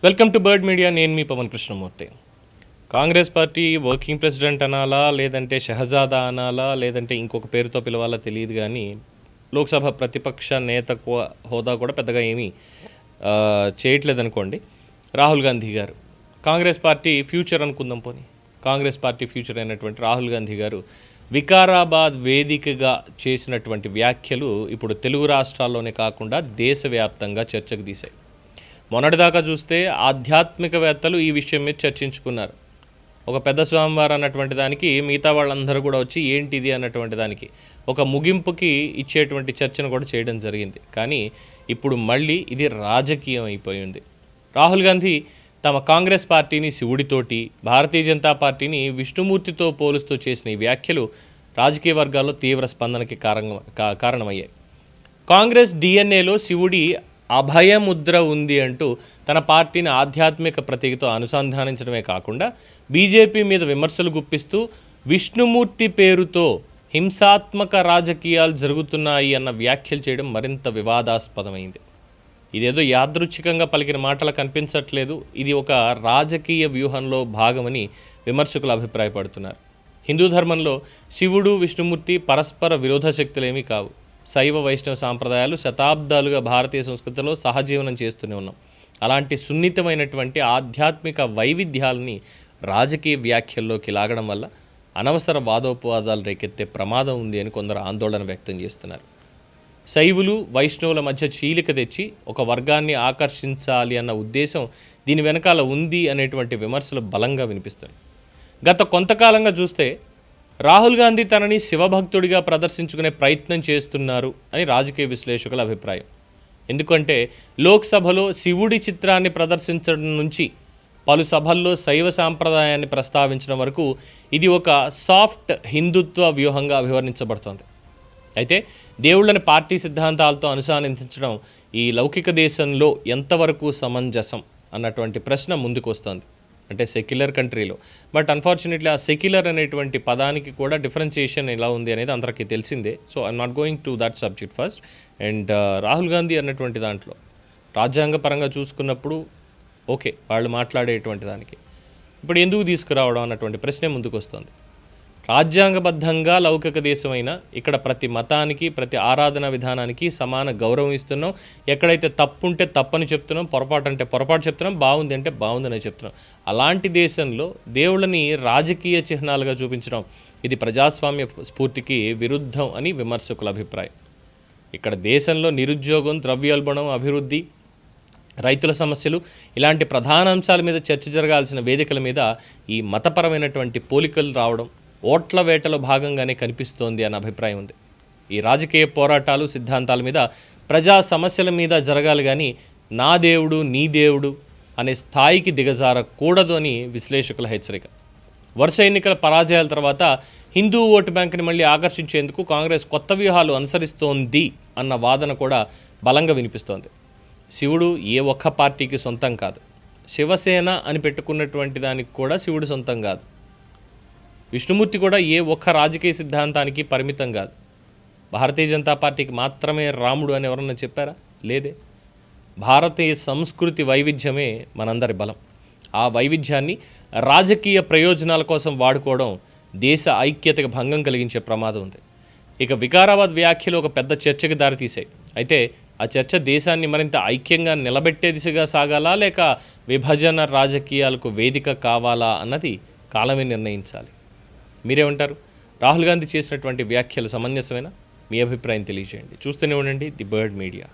Welcome to bird media. నేను మీ Pawan Krishnamurthy. Congress party working president అనాలా, లేదంటే షహజాదా అనాలా, లేదంటే ఇంకొక పేరుతో పిలవాలా తెలియదు. కానీ లోక్సభ ప్రతిపక్ష నేత హోదా కూడా పెద్దగా ఏమీ చేయట్లేదనుకోండి. రాహుల్ గాంధీ గారు కాంగ్రెస్ పార్టీ ఫ్యూచర్ అనుకుందాం. పోనీ కాంగ్రెస్ పార్టీ ఫ్యూచర్ అయినటువంటి రాహుల్ గాంధీ గారు వికారాబాద్ వేదికగా చేసినటువంటి వ్యాఖ్యలు ఇప్పుడు తెలుగు రాష్ట్రాల్లోనే కాకుండా దేశవ్యాప్తంగా చర్చకు తీశాయి. మొన్నటిదాకా చూస్తే ఆధ్యాత్మికవేత్తలు ఈ విషయం మీద చర్చించుకున్నారు. ఒక పెద్ద స్వామివారు అన్నటువంటి దానికి మిగతా వాళ్ళందరూ కూడా వచ్చి ఏంటిది అన్నటువంటి దానికి ఒక ముగింపుకి ఇచ్చేటువంటి చర్చను కూడా చేయడం జరిగింది. కానీ ఇప్పుడు మళ్ళీ ఇది రాజకీయం అయిపోయింది. రాహుల్ గాంధీ తమ కాంగ్రెస్ పార్టీని శివుడితోటి, భారతీయ జనతా పార్టీని విష్ణుమూర్తితో పోలుస్తూ చేసిన ఈ వ్యాఖ్యలు రాజకీయ వర్గాల్లో తీవ్ర స్పందనకి కారణమయ్యాయి. కాంగ్రెస్ డిఎన్ఏలో శివుడి అభయముద్ర ఉంది అంటూ తన పార్టీని ఆధ్యాత్మిక ప్రతీకతో అనుసంధానించడమే కాకుండా బీజేపీ మీద విమర్శలు గుప్పిస్తూ విష్ణుమూర్తి పేరుతో హింసాత్మక రాజకీయాలు జరుగుతున్నాయి అన్న వ్యాఖ్యలు చేయడం మరింత వివాదాస్పదమైంది. ఇదేదో యాదృచ్ఛికంగా పలికిన మాటలు కనిపించట్లేదు, ఇది ఒక రాజకీయ వ్యూహంలో భాగమని విమర్శకులు అభిప్రాయపడుతున్నారు. హిందూ ధర్మంలో శివుడు విష్ణుమూర్తి పరస్పర విరోధ శక్తులేమీ కావు. శైవ వైష్ణవ సాంప్రదాయాలు శతాబ్దాలుగా భారతీయ సంస్కృతిలో సహజీవనం చేస్తూనే ఉన్నాం. అలాంటి సున్నితమైనటువంటి ఆధ్యాత్మిక వైవిధ్యాలని రాజకీయ వ్యాఖ్యల్లోకి లాగడం వల్ల అనవసర వాదోపవాదాలు రేకెత్తే ప్రమాదం ఉంది అని కొందరు ఆందోళన వ్యక్తం చేస్తున్నారు. శైవులు వైష్ణవుల మధ్య చీలిక తెచ్చి ఒక వర్గాన్ని ఆకర్షించాలి అన్న ఉద్దేశం దీని వెనకాల ఉంది అనేటువంటి విమర్శలు బలంగా వినిపిస్తాయి. గత కొంతకాలంగా చూస్తే రాహుల్ గాంధీ తనని శివభక్తుడిగా ప్రదర్శించుకునే ప్రయత్నం చేస్తున్నారు అని రాజకీయ విశ్లేషకుల అభిప్రాయం. ఎందుకంటే లోక్సభలో శివుడి చిత్రాన్ని ప్రదర్శించడం నుంచి పలు సభల్లో శైవ సాంప్రదాయాన్ని ప్రస్తావించడం వరకు ఇది ఒక సాఫ్ట్ హిందుత్వ వ్యూహంగా అభివర్ణించబడుతోంది. అయితే దేవుళ్ళని పార్టీ సిద్ధాంతాలతో అనుసంధానించడం ఈ లౌకిక దేశంలో ఎంతవరకు సమంజసం అన్నటువంటి ప్రశ్న ముందుకు వస్తుంది, అంటే సెక్యులర్ కంట్రీలో. బట్ అన్ఫార్చునేట్లీ ఆ సెక్యులర్ అనేటువంటి పదానికి కూడా డిఫరెన్షియేషన్ ఎలా ఉంది అనేది అందరికీ తెలిసిందే. So I'm not going to that subject first. And Rahul Gandhi అన్నటువంటి దాంట్లో రాజ్యాంగపరంగా చూసుకున్నప్పుడు ఓకే, వాళ్ళు మాట్లాడేటువంటి దానికి ఇప్పుడు ఎందుకు తీసుకురావడం అన్నటువంటి ప్రశ్నే ముందుకు వస్తుంది. రాజ్యాంగబద్ధంగా లౌకిక దేశమైన ఇక్కడ ప్రతి మతానికి, ప్రతి ఆరాధన విధానానికి సమాన గౌరవం ఇస్తున్నాం. ఎక్కడైతే తప్పు ఉంటే తప్పని చెప్తున్నాం, పొరపాటు అంటే పొరపాటు చెప్తున్నాం, బాగుంది అంటే బాగుందని చెప్తున్నాం. అలాంటి దేశంలో దేవుళ్ళని రాజకీయ చిహ్నాలుగా చూపించడం ఇది ప్రజాస్వామ్య స్ఫూర్తికి విరుద్ధం అని విమర్శకుల అభిప్రాయం. ఇక్కడ దేశంలో నిరుద్యోగం, ద్రవ్యోల్బణం, అభివృద్ధి, రైతుల సమస్యలు ఇలాంటి ప్రధాన అంశాల మీద చర్చ జరగాల్సిన వేదికల మీద ఈ మతపరమైనటువంటి పోలికలు రావడం ఓట్ల వేటలో భాగంగానే కనిపిస్తోంది అన్న అభిప్రాయం ఉంది. ఈ రాజకీయ పోరాటాలు, సిద్ధాంతాల మీద, ప్రజా సమస్యల మీద జరగాలి, కానీ నా దేవుడు నీ దేవుడు అనే స్థాయికి దిగజారకూడదు అని విశ్లేషకుల హెచ్చరిక. వరుస ఎన్నికల పరాజయాల తర్వాత హిందూ ఓటు బ్యాంకుని మళ్ళీ ఆకర్షించేందుకు కాంగ్రెస్ కొత్త వ్యూహాలు అనుసరిస్తోంది అన్న వాదన కూడా బలంగా వినిపిస్తోంది. శివుడు ఏ ఒక్క పార్టీకి సొంతం కాదు. శివసేన అని పెట్టుకున్నటువంటి దానికి కూడా శివుడు సొంతం కాదు. విష్ణుమూర్తి కూడా ఏ ఒక్క రాజకీయ సిద్ధాంతానికి పరిమితం కాదు. భారతీయ జనతా పార్టీకి మాత్రమే రాముడు అని ఎవరన్నా చెప్పారా? లేదే. భారతీయ సంస్కృతి వైవిధ్యమే మనందరి బలం. ఆ వైవిధ్యాన్ని రాజకీయ ప్రయోజనాల కోసం వాడుకోవడం దేశ ఐక్యతకు భంగం కలిగించే ప్రమాదం ఉంది. ఇక వికారాబాద్ వ్యాఖ్యలు ఒక పెద్ద చర్చకు దారితీశాయి. అయితే ఆ చర్చ దేశాన్ని మరింత ఐక్యంగా నిలబెట్టే దిశగా సాగాలా, లేక విభజన రాజకీయాలకు వేదిక కావాలా అన్నది కాలమే నిర్ణయించాలి. మీరేమంటారు? రాహుల్ గాంధీ చేసినటువంటి వ్యాఖ్యలు సమంజసమేనా? మీ అభిప్రాయం తెలియజేయండి. చూస్తూనే ఉండండి ది బర్డ్ మీడియా.